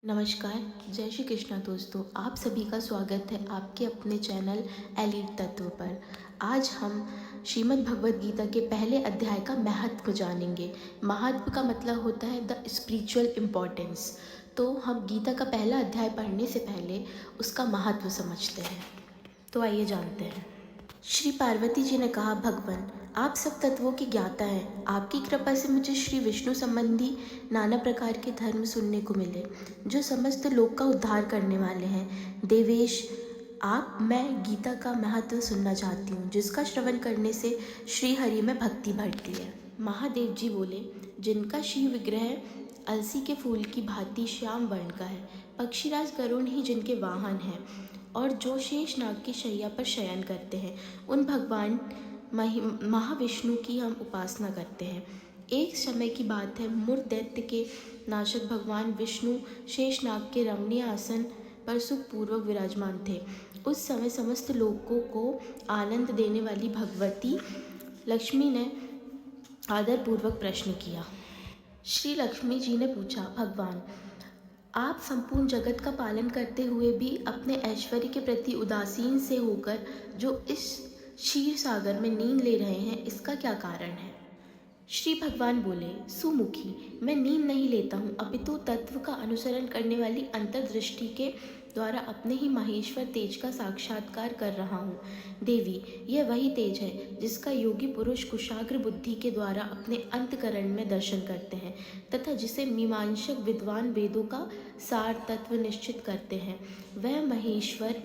नमस्कार, जय श्री कृष्णा दोस्तों। आप सभी का स्वागत है आपके अपने चैनल एलीट तत्व पर। आज हम श्रीमद् भगवद गीता के पहले अध्याय का महत्व जानेंगे। महत्व का मतलब होता है द स्पिरिचुअल इम्पोर्टेंस। तो हम गीता का पहला अध्याय पढ़ने से पहले उसका महत्व समझते हैं। तो आइए जानते हैं। श्री पार्वती जी ने कहा, भगवान आप सब तत्वों के ज्ञाता हैं। आपकी कृपा से मुझे श्री विष्णु संबंधी नाना प्रकार के धर्म सुनने को मिले जो समस्त लोक का उद्धार करने वाले हैं। देवेश मैं गीता का महत्व सुनना चाहती हूँ जिसका श्रवण करने से श्री हरि में भक्ति बढ़ती है। महादेव जी बोले, जिनका शिव विग्रह अलसी के फूल की भांति श्याम वर्ण का है, पक्षीराज गरुण ही जिनके वाहन हैं और जो शेष नाग की शैया पर शयन करते हैं, उन भगवान महाविष्णु की हम उपासना करते हैं। एक समय की बात है, मुर दैत्य के नाशक भगवान विष्णु शेषनाग के रमणीय आसन पर सुखपूर्वक विराजमान थे। उस समय समस्त लोगों को आनंद देने वाली भगवती लक्ष्मी ने आदरपूर्वक प्रश्न किया। श्री लक्ष्मी जी ने पूछा, भगवान आप संपूर्ण जगत का पालन करते हुए भी अपने ऐश्वर्य के प्रति उदासीन से होकर जो इस क्षीर सागर में नींद ले रहे हैं, इसका क्या कारण है? श्री भगवान बोले, सुमुखी, मैं नींद नहीं लेता हूँ, अपितु तत्व का अनुसरण करने वाली अंतर्दृष्टि के द्वारा अपने ही महेश्वर तेज का साक्षात्कार कर रहा हूँ। देवी, यह वही तेज है जिसका योगी पुरुष कुशाग्र बुद्धि के द्वारा अपने अंतकरण में दर्शन करते हैं तथा जिसे मीमांसक विद्वान वेदों का सार तत्व निश्चित करते हैं। वह महेश्वर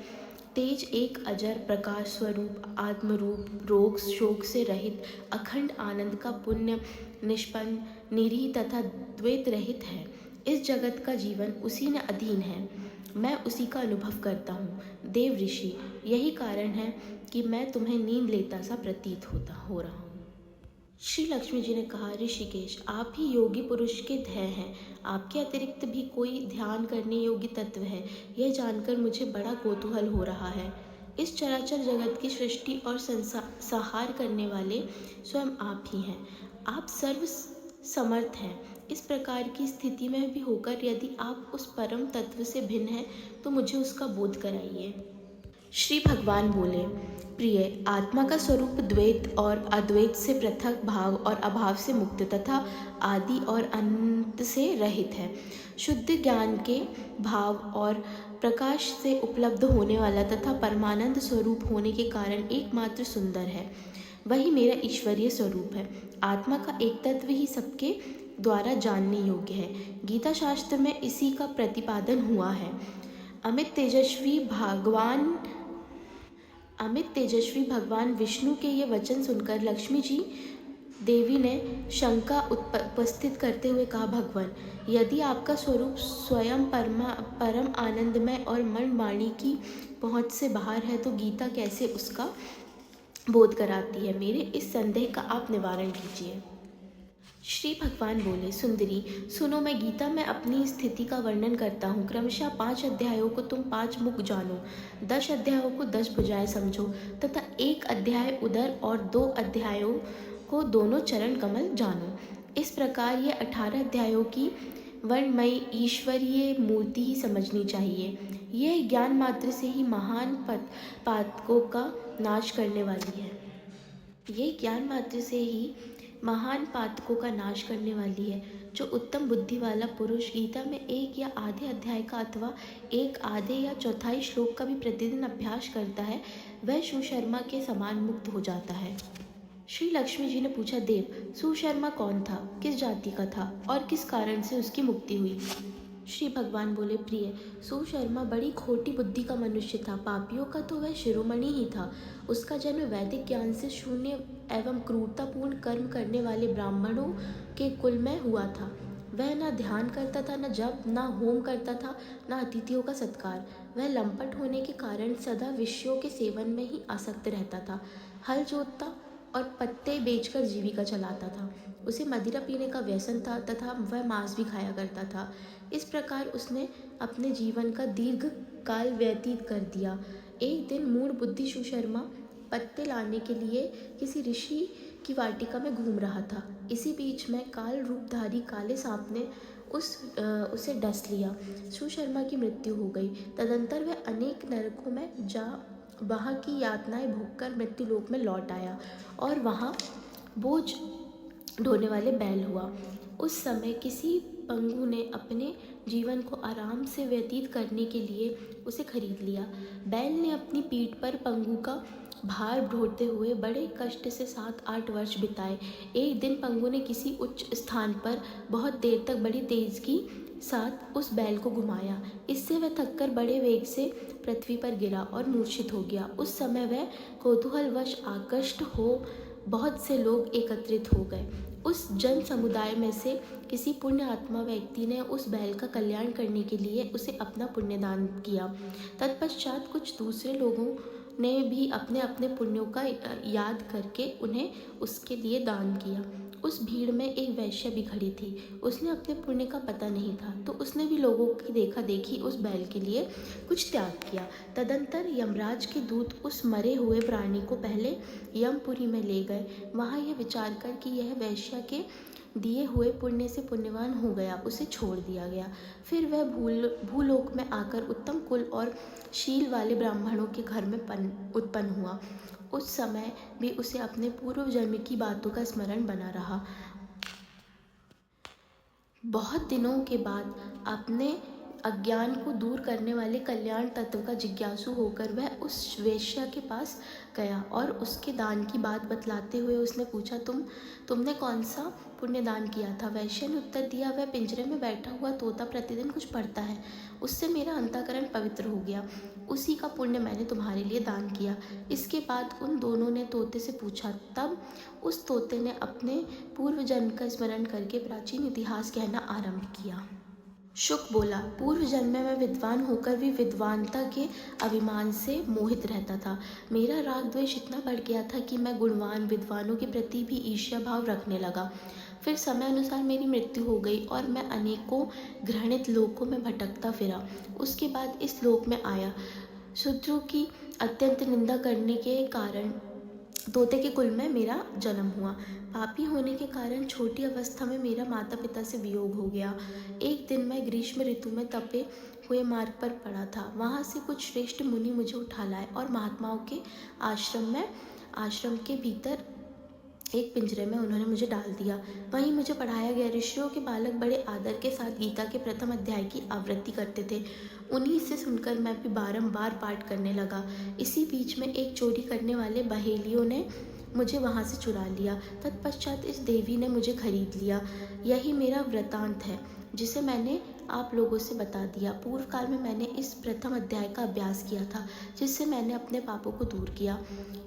तेज एक अजर प्रकाश स्वरूप आत्मरूप, रोग शोक से रहित अखंड आनंद का पुण्य निष्पन्न निरीह तथा द्वैत रहित है। इस जगत का जीवन उसी ने अधीन है, मैं उसी का अनुभव करता हूँ। देव ऋषि, यही कारण है कि मैं तुम्हें नींद लेता सा प्रतीत हो रहा हूँ। श्री लक्ष्मी जी ने कहा, ऋषिकेश, आप ही योगी पुरुष के ध्येय हैं। आपके अतिरिक्त भी कोई ध्यान करने योग्य तत्व है, यह जानकर मुझे बड़ा कौतूहल हो रहा है। इस चराचर जगत की सृष्टि और संहार करने वाले स्वयं आप ही हैं। आप सर्व समर्थ हैं। इस प्रकार की स्थिति में भी होकर यदि आप उस परम तत्व से भिन्न हैं तो मुझे उसका बोध कराइए। श्री भगवान बोले, प्रिय, आत्मा का स्वरूप द्वैत और अद्वैत से पृथक, भाव और अभाव से मुक्त तथा आदि और अंत से रहित है। शुद्ध ज्ञान के भाव और प्रकाश से उपलब्ध होने वाला तथा परमानंद स्वरूप होने के कारण एकमात्र सुंदर है। वही मेरा ईश्वरीय स्वरूप है। आत्मा का एक तत्व ही सबके द्वारा जानने योग्य है। गीता शास्त्र में इसी का प्रतिपादन हुआ है। अमित तेजस्वी भगवान विष्णु के ये वचन सुनकर लक्ष्मी जी देवी ने शंका उपस्थित करते हुए कहा, भगवान, यदि आपका स्वरूप स्वयं परम आनंदमय और मन वाणी की पहुँच से बाहर है तो गीता कैसे उसका बोध कराती है? मेरे इस संदेह का आप निवारण कीजिए। श्री भगवान बोले, सुंदरी, सुनो, मैं गीता में अपनी स्थिति का वर्णन करता हूँ। क्रमशः 5 अध्यायों को तुम 5 मुख जानो, 10 अध्यायों को 10 भुजाएं समझो तथा 1 अध्याय उदर और 2 अध्यायों को दोनों चरण कमल जानो। इस प्रकार ये 18 अध्यायों की वर्णमयी ईश्वरीय मूर्ति ही समझनी चाहिए। यह ज्ञान मात्र से ही महान पातकों का नाश करने वाली है। ये ज्ञान मात्र से ही महान पातकों का नाश करने वाली है। जो उत्तम बुद्धि वाला पुरुष गीता में 1 या आधे अध्याय का अथवा 1 आधे या चौथाई श्लोक का भी प्रतिदिन अभ्यास करता है, वह सुशर्मा के समान मुक्त हो जाता है। श्री लक्ष्मी जी ने पूछा, देव, सुशर्मा कौन था, किस जाति का था और किस कारण से उसकी मुक्ति हुई? श्री भगवान बोले, प्रिय, सुशर्मा बड़ी खोटी बुद्धि का मनुष्य था। पापियों का तो वह शिरोमणि ही था। उसका जन्म वैदिक ज्ञान से शून्य एवं क्रूरतापूर्ण कर्म करने वाले ब्राह्मणों के कुल में हुआ था। वह न ध्यान करता था, न जप, न होम करता था, न अतिथियों का सत्कार। वह लंपट होने के कारण सदा विषयों के सेवन में ही आसक्त रहता था। हल जोतता और पत्ते बेचकर जीविका चलाता था। उसे मदिरा पीने का व्यसन था तथा वह मांस भी खाया करता था। इस प्रकार उसने अपने जीवन का दीर्घ काल व्यतीत कर दिया। एक दिन मूढ़ बुद्धि सुशर्मा पत्ते लाने के लिए किसी ऋषि की वाटिका में घूम रहा था। इसी बीच में काल रूपधारी काले सांप ने उसे डस लिया। सुशर्मा की मृत्यु हो गई। तदंतर वह अनेक नरकों में जा वहाँ की यातनाएं भोगकर मृत्युलोक में लौट आया और वहाँ बोझ ढोने वाले बैल हुआ। उस समय किसी पंगु ने अपने जीवन को आराम से व्यतीत करने के लिए उसे खरीद लिया। बैल ने अपनी पीठ पर पंगु का भार ढोते हुए बड़े कष्ट से 7-8 वर्ष बिताए। एक दिन पंगु ने किसी उच्च स्थान पर बहुत देर तक बड़ी तेज की साथ उस बैल को घुमाया। इससे वह थककर बड़े वेग से पृथ्वी पर गिरा और मूर्छित हो गया। उस समय वह कौतूहलवश आकृष्ट हो बहुत से लोग एकत्रित हो गए। उस जन समुदाय में से किसी पुण्य आत्मा व्यक्ति ने उस बैल का कल्याण करने के लिए उसे अपना पुण्यदान किया। तत्पश्चात कुछ दूसरे लोगों ने भी अपने अपने पुण्यों का याद करके उन्हें उसके लिए दान किया। उस भीड़ में एक वैश्य भी खड़ी थी। उसने अपने पुण्य का पता नहीं था, तो उसने भी लोगों की देखा देखी उस बैल के लिए कुछ त्याग किया। तदंतर यमराज के दूत उस मरे हुए प्राणी को पहले यमपुरी में ले गए। वहाँ यह विचार कर कि यह वैश्य के दिए हुए पुण्य से पुण्यवान हो गया, उसे छोड़ दिया गया। फिर वह भूलोक में आकर उत्तम कुल और शील वाले ब्राह्मणों के घर में उत्पन्न हुआ। उस समय भी उसे अपने पूर्व जन्म की बातों का स्मरण बना रहा। बहुत दिनों के बाद अपने अज्ञान को दूर करने वाले कल्याण तत्व का जिज्ञासु होकर वह उस वेश्या के पास गया और उसके दान की बात बतलाते हुए उसने पूछा, तुमने कौन सा पुण्य दान किया था? वैश्य ने उत्तर दिया, वह पिंजरे में बैठा हुआ तोता प्रतिदिन कुछ पढ़ता है, उससे मेरा अंतःकरण पवित्र हो गया, उसी का पुण्य मैंने तुम्हारे लिए दान किया। इसके बाद उन दोनों ने तोते से पूछा। तब उस तोते ने अपने पूर्व जन्म का स्मरण करके प्राचीन इतिहास कहना आरंभ किया। शुक बोला, पूर्व जन्म में मैं विद्वान होकर भी विद्वानता के अभिमान से मोहित रहता था। मेरा राग द्वेष इतना बढ़ गया था कि मैं गुणवान विद्वानों के प्रति भी ईर्ष्या भाव रखने लगा। फिर समय अनुसार मेरी मृत्यु हो गई और मैं अनेकों घृणित लोकों में भटकता फिरा। उसके बाद इस लोक में आया। शूद्रों की अत्यंत निंदा करने के कारण तोते के कुल में मेरा जन्म हुआ। पापी होने के कारण छोटी अवस्था में मेरा माता पिता से वियोग हो गया। एक दिन मैं ग्रीष्म ऋतु में तपे हुए मार्ग पर पड़ा था। वहाँ से कुछ श्रेष्ठ मुनि मुझे उठा लाए और महात्माओं के आश्रम के भीतर एक पिंजरे में उन्होंने मुझे डाल दिया। वहीं मुझे पढ़ाया गया। ऋषियों के बालक बड़े आदर के साथ गीता के प्रथम अध्याय की आवृत्ति करते थे। उन्हीं से सुनकर मैं भी बारंबार पाठ करने लगा। इसी बीच में एक चोरी करने वाले बहेलियों ने मुझे वहाँ से चुरा लिया। तत्पश्चात इस देवी ने मुझे खरीद लिया। यही मेरा वृतांत है जिसे मैंने आप लोगों से बता दिया। पूर्व काल में मैंने इस प्रथम अध्याय का अभ्यास किया था, जिससे मैंने अपने पापों को दूर किया।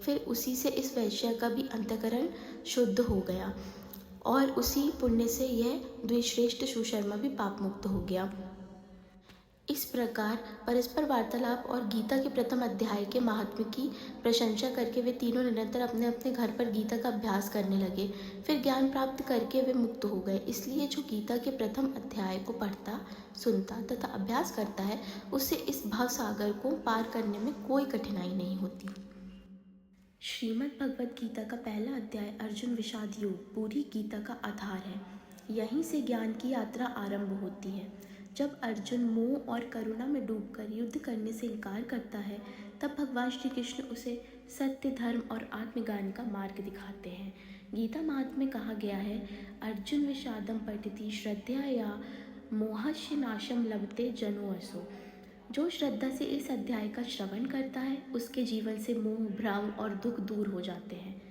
फिर उसी से इस वैश्य का भी अंतःकरण शुद्ध हो गया और उसी पुण्य से यह द्विश्रेष्ठ सुशर्मा भी पाप मुक्त हो गया। इस प्रकार परस्पर वार्तालाप और गीता के प्रथम अध्याय के महात्म्य की प्रशंसा करके वे तीनों निरंतर अपने अपने घर पर गीता का अभ्यास करने लगे। फिर ज्ञान प्राप्त करके वे मुक्त हो गए। इसलिए जो गीता के प्रथम अध्याय को पढ़ता, सुनता तथा अभ्यास करता है, उसे इस भाव सागर को पार करने में कोई कठिनाई नहीं होती। श्रीमद् भगवद गीता का पहला अध्याय अर्जुन विषाद योग पूरी गीता का आधार है। यहीं से ज्ञान की यात्रा आरंभ होती है। जब अर्जुन मोह और करुणा में डूबकर युद्ध करने से इनकार करता है, तब भगवान श्री कृष्ण उसे सत्य, धर्म और आत्मज्ञान का मार्ग दिखाते हैं। गीता महात्म्य में कहा गया है, अर्जुन विषादम पठति श्रद्धया मोहस्य नाशम लभते जनो असो। जो श्रद्धा से इस अध्याय का श्रवण करता है, उसके जीवन से मोह, भ्रम और दुख दूर हो जाते हैं।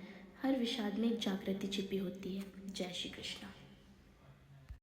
हर विषाद में एक जागृति छिपी होती है। जय श्री कृष्ण।